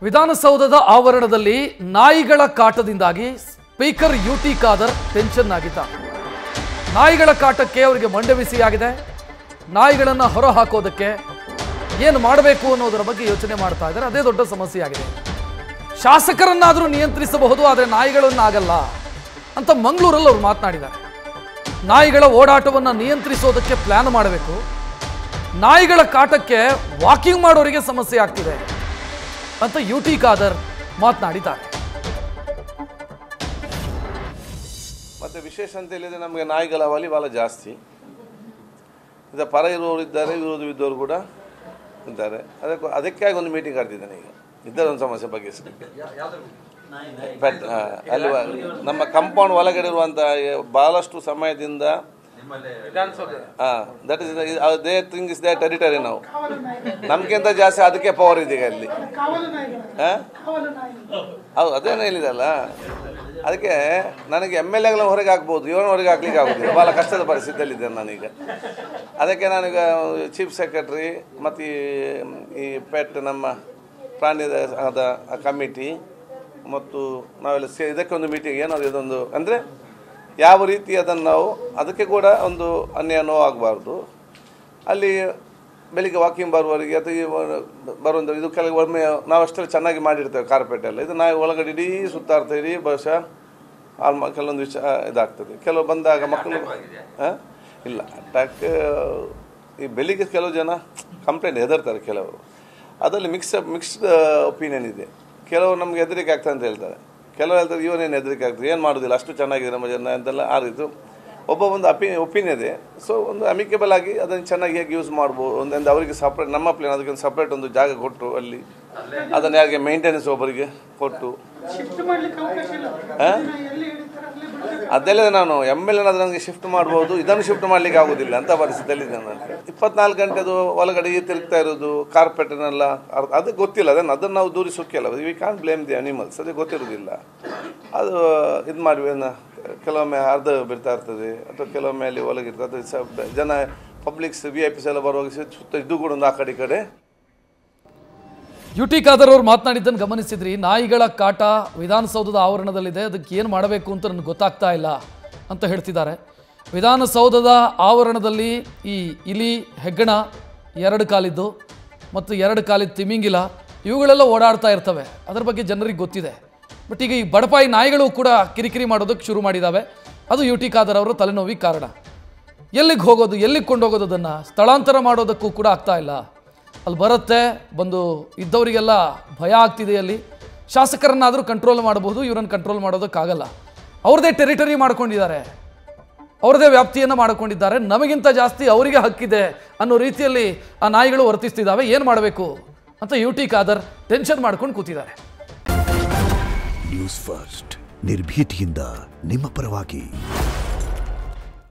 ವಿಧಾನಸೌಧದ ಆವರಣದಲ್ಲಿ ನಾಯಿಗಳ ಕಾಟದಿಂದಾಗಿ ಸ್ಪೀಕರ್ ಯುಟಿ ಖಾದರ್ ಟೆನ್ಷನ್ ಆಗಿದ್ದಾರೆ. ನಾಯಿಗಳ ಕಾಟಕ್ಕೆ ಅವರಿಗೆ ಮಂಡೆ ಬಿಸಿಯಾಗಿದೆ. ನಾಯಿಗಳನ್ನು ಹೊರ ಹಾಕೋದಕ್ಕೆ ಏನು ಮಾಡಬೇಕು ಅನ್ನೋದರ ಬಗ್ಗೆ ಯೋಚನೆ ಮಾಡ್ತಾ ಇದ್ದಾರೆ. ಅದೇ ದೊಡ್ಡ ಸಮಸ್ಯೆ ಆಗಿದೆ. ಶಾಸಕರನ್ನಾದರೂ ನಿಯಂತ್ರಿಸಬಹುದು, ಆದರೆ ನಾಯಿಗಳನ್ನಾಗಲ್ಲ ಅಂತ ಮಂಗಳೂರಲ್ಲಿ ಅವರು ಮಾತನಾಡಿದ್ದಾರೆ. ನಾಯಿಗಳ ಓಡಾಟವನ್ನು ನಿಯಂತ್ರಿಸೋದಕ್ಕೆ ಪ್ಲಾನ್ ಮಾಡಬೇಕು. ನಾಯಿಗಳ ಕಾಟಕ್ಕೆ ವಾಕಿಂಗ್ ಮಾಡೋರಿಗೆ ಸಮಸ್ಯೆ ಆಗ್ತಿದೆ ಅಂತ ಯುಟಿ ಖಾದರ್ ಮಾತನಾಡಿದ್ದಾರೆ. ಮತ್ತೆ ವಿಶೇಷ ಅಂತ ಹೇಳಿದ್ರೆ ನಮಗೆ ನಾಯಿಗಳ ಅವಲಿ ಬಹಳ ಜಾಸ್ತಿ ಇದೆ. ಪರ ಇರುವವರು ಇದ್ದಾರೆ, ವಿರೋಧ ಇದ್ದವರು ಕೂಡ ಇದ್ದಾರೆ. ಅದಕ್ಕಾಗಿ ಒಂದು ಮೀಟಿಂಗ್ ಕರೆದಿದ್ದೇನೆ ಈಗ ಇದ್ದರ ಒಂದು ಸಮಸ್ಯೆ ಬಗ್ಗೆ. ಅಲ್ಲಿ ನಮ್ಮ ಕಾಂಪೌಂಡ್ ಒಳಗಡೆ ಇರುವಂತ ಬಹಳಷ್ಟು ಸಮಯದಿಂದ that is they thing is they territory. ನಾವು ನಮ್ಗಿಂತ ಜಾಸ್ತಿ ಅದಕ್ಕೆ ಪವರ್ ಇದೆ ಅಲ್ಲಿ. ಹೌದು, ಅದೇನು ಹೇಳಿದಲ್ಲ. ಅದಕ್ಕೆ ನನಗೆ MLAಗಳನ್ನು ಹೊರಗೆ ಹಾಕ್ಬೋದು, ಇವರನ್ನು ಹೊರಗೆ ಹಾಕ್ಲಿಕ್ಕೆ ಆಗೋದಿಲ್ಲ. ಭಾಳ ಕಷ್ಟದ ಪರಿಸ್ಥಿತಿಯಲ್ಲಿದ್ದೇನೆ ನಾನೀಗ. ಅದಕ್ಕೆ ನಾನೀಗ ಚೀಫ್ ಸೆಕ್ರೆಟರಿ ಮತ್ತು ಈ ಪೆಟ್ ನಮ್ಮ ಪ್ರಾಣಿದ ಕಮಿಟಿ ಮತ್ತು ನಾವೆಲ್ಲ ಇದಕ್ಕೆ ಒಂದು ಮೀಟಿಂಗ್ ಏನಾದರೂ ಇದೊಂದು ಅಂದರೆ ಯಾವ ರೀತಿ ಅದನ್ನು ನಾವು ಅದಕ್ಕೆ ಕೂಡ ಒಂದು ಅನ್ಯಾಯ ನೋವಾಗಬಾರ್ದು. ಅಲ್ಲಿ ಬೆಳಿಗ್ಗೆ ವಾಕಿಂಗ್ ಬರುವವರಿಗೆ ಅಥವಾ ಬರುವಂಥ ಇದು ಕೆಲವೊಮ್ಮೆ ನಾವು ಅಷ್ಟೆಲ್ಲ ಚೆನ್ನಾಗಿ ಮಾಡಿರ್ತೇವೆ ಕಾರ್ಪೆಟ್ ಎಲ್ಲ. ಇದು ನಾವು ಒಳಗಡೆ ಇಡೀ ಸುತ್ತಾಡ್ತಾ ಇಡೀ ಬಹುಶಃ ಕೆಲವೊಂದು ವಿಷಯ ಇದಾಗ್ತದೆ. ಕೆಲವು ಬಂದಾಗ ಮಕ್ಕಳು ಇಲ್ಲ ಅಟ್ಯಾಕ್ ಈ ಬೆಳಿಗ್ಗೆ ಕೆಲವು ಜನ ಕಂಪ್ಲೇಂಟ್ ಹೆದರ್ತಾರೆ. ಕೆಲವರು ಅದರಲ್ಲಿ ಮಿಕ್ಸ್ಡ್ ಒಪಿನಿಯನ್ ಇದೆ. ಕೆಲವರು ನಮ್ಗೆ ಹೆದರಿಕೆ ಆಗ್ತದೆ ಅಂತ ಹೇಳ್ತಾರೆ, ಕೆಲವರು ಹೇಳ್ತಾರೆ ಇವನೇನು ಹೆದರಿಕೆ ಆಗ್ತದೆ, ಏನು ಮಾಡೋದಿಲ್ಲ, ಅಷ್ಟು ಚೆನ್ನಾಗಿದೆ ನಮ್ಮ ಜನ ಅಂತೆಲ್ಲ. ಆ ರೀತಿ ಒಂದು ಒಪಿನಿಯನ್ ಇದೆ. ಸೊ ಒಂದು ಅಮಿಕೇಬಲ್ ಆಗಿ ಅದನ್ನು ಚೆನ್ನಾಗಿ ಹೇಗೆ ಯೂಸ್ ಮಾಡ್ಬೋದು ಒಂದೊಂದು ಅವರಿಗೆ ಸಪ್ರೇಟ್ ನಮ್ಮ ಪ್ಲೇನ್ ಅದಕ್ಕೆ ಸಪ್ರೇಟ್ ಒಂದು ಜಾಗ ಕೊಟ್ಟು ಅಲ್ಲಿ ಅದನ್ನು ಯಾರಿಗೆ ಮೇಂಟೆನೆನ್ಸ್ ಒಬ್ಬರಿಗೆ ಕೊಟ್ಟು ಅದೆಲ್ಲ ನಾನು MLA ನನಗೆ ಶಿಫ್ಟ್ ಮಾಡ್ಬೋದು, ಇದನ್ನು ಶಿಫ್ಟ್ ಮಾಡಲಿಕ್ಕೆ ಆಗೋದಿಲ್ಲ ಅಂತ ಪರಿಸ್ಥಿತಿಯಲ್ಲಿ ಇದೆ. ನಾನು 24 ಗಂಟೆ ಅದು ಒಳಗಡೆ ತಿರುಗ್ತಾ ಇರೋದು ಕಾರ್ಪೆಟ್ನೆಲ್ಲ ಅದಕ್ಕೆ ಗೊತ್ತಿಲ್ಲ. ಅದನ್ನು ನಾವು ದೂರಿಸೋಕ್ಕಿಲ್ಲ. We can't blame the animals, ಅದಕ್ಕೆ ಗೊತ್ತಿರೋದಿಲ್ಲ. ಅದು ಇದು ಮಾಡಿ ಕೆಲವೊಮ್ಮೆ ಅರ್ಧ ಬಿಡ್ತಾ ಇರ್ತದೆ ಅಥವಾ ಕೆಲವೊಮ್ಮೆ ಅಲ್ಲಿ ಒಳಗಿರ್ತದೆ. ಅದು ಜನ ಪಬ್ಲಿಕ್ಸ್ VIPs ಎಲ್ಲ ಬರುವಾಗ ಸುತ್ತ ಇದು ಕೂಡ ಒಂದು ಆ ಕಡೆ ಈ ಕಡೆ. ಯುಟಿ ಖಾದರ್ ಅವರು ಮಾತನಾಡಿದ್ದನ್ನು ಗಮನಿಸಿದ್ರಿ. ನಾಯಿಗಳ ಕಾಟ ವಿಧಾನಸೌಧದ ಆವರಣದಲ್ಲಿದೆ, ಅದಕ್ಕೆ ಏನು ಮಾಡಬೇಕು ಅಂತ ನನಗೆ ಗೊತ್ತಾಗ್ತಾ ಇಲ್ಲ ಅಂತ ಹೇಳ್ತಿದ್ದಾರೆ. ವಿಧಾನಸೌಧದ ಆವರಣದಲ್ಲಿ ಈ ಇಲಿ, ಹೆಗ್ಗಣ, 2 ಕಾಲಿದ್ದು ಮತ್ತು 2 ಕಾಲಿದ್ದು ತಿಮಿಂಗಿಲ ಇವುಗಳೆಲ್ಲ ಓಡಾಡ್ತಾ ಇರ್ತವೆ. ಅದರ ಬಗ್ಗೆ ಜನರಿಗೆ ಗೊತ್ತಿದೆ. ಬಟ್ ಈಗ ಈ ಬಡಪಾಯಿ ನಾಯಿಗಳು ಕೂಡ ಕಿರಿಕಿರಿ ಮಾಡೋದಕ್ಕೆ ಶುರು ಮಾಡಿದ್ದಾವೆ. ಅದು ಯುಟಿ ಖಾದರ್ ಅವರ ತಲೆನೋವಿಗೆ ಕಾರಣ. ಎಲ್ಲಿಗೆ ಹೋಗೋದು, ಎಲ್ಲಿಗೆ ಕೊಂಡೋಗೋದು, ಅದನ್ನು ಸ್ಥಳಾಂತರ ಮಾಡೋದಕ್ಕೂ ಕೂಡ ಆಗ್ತಾ ಇಲ್ಲ. ಅಲ್ಲಿ ಬರುತ್ತೆ, ಬಂದು ಇದ್ದವರಿಗೆಲ್ಲ ಭಯ ಆಗ್ತಿದೆ. ಅಲ್ಲಿ ಶಾಸಕರನ್ನಾದರೂ ಕಂಟ್ರೋಲ್ ಮಾಡಬಹುದು, ಇವರನ್ನು ಕಂಟ್ರೋಲ್ ಮಾಡೋದಕ್ಕಾಗಲ್ಲ. ಅವ್ರದ್ದೇ ಟೆರಿಟರಿ ಮಾಡ್ಕೊಂಡಿದ್ದಾರೆ, ಅವ್ರದ್ದೇ ವ್ಯಾಪ್ತಿಯನ್ನು ಮಾಡ್ಕೊಂಡಿದ್ದಾರೆ. ನಮಗಿಂತ ಜಾಸ್ತಿ ಅವರಿಗೆ ಹಕ್ಕಿದೆ ಅನ್ನೋ ರೀತಿಯಲ್ಲಿ ಆ ನಾಯಿಗಳು ವರ್ತಿಸ್ತಿದ್ದಾವೆ. ಏನು ಮಾಡಬೇಕು ಅಂತ ಯುಟಿ ಖಾದರ್ ಟೆನ್ಷನ್ ಮಾಡ್ಕೊಂಡು ಕೂತಿದ್ದಾರೆ. ನ್ಯೂಸ್ ಫಸ್ಟ್ ನಿರ್ಭೀತಿಯಿಂದ ನಿಮ್ಮ ಪರವಾಗಿ.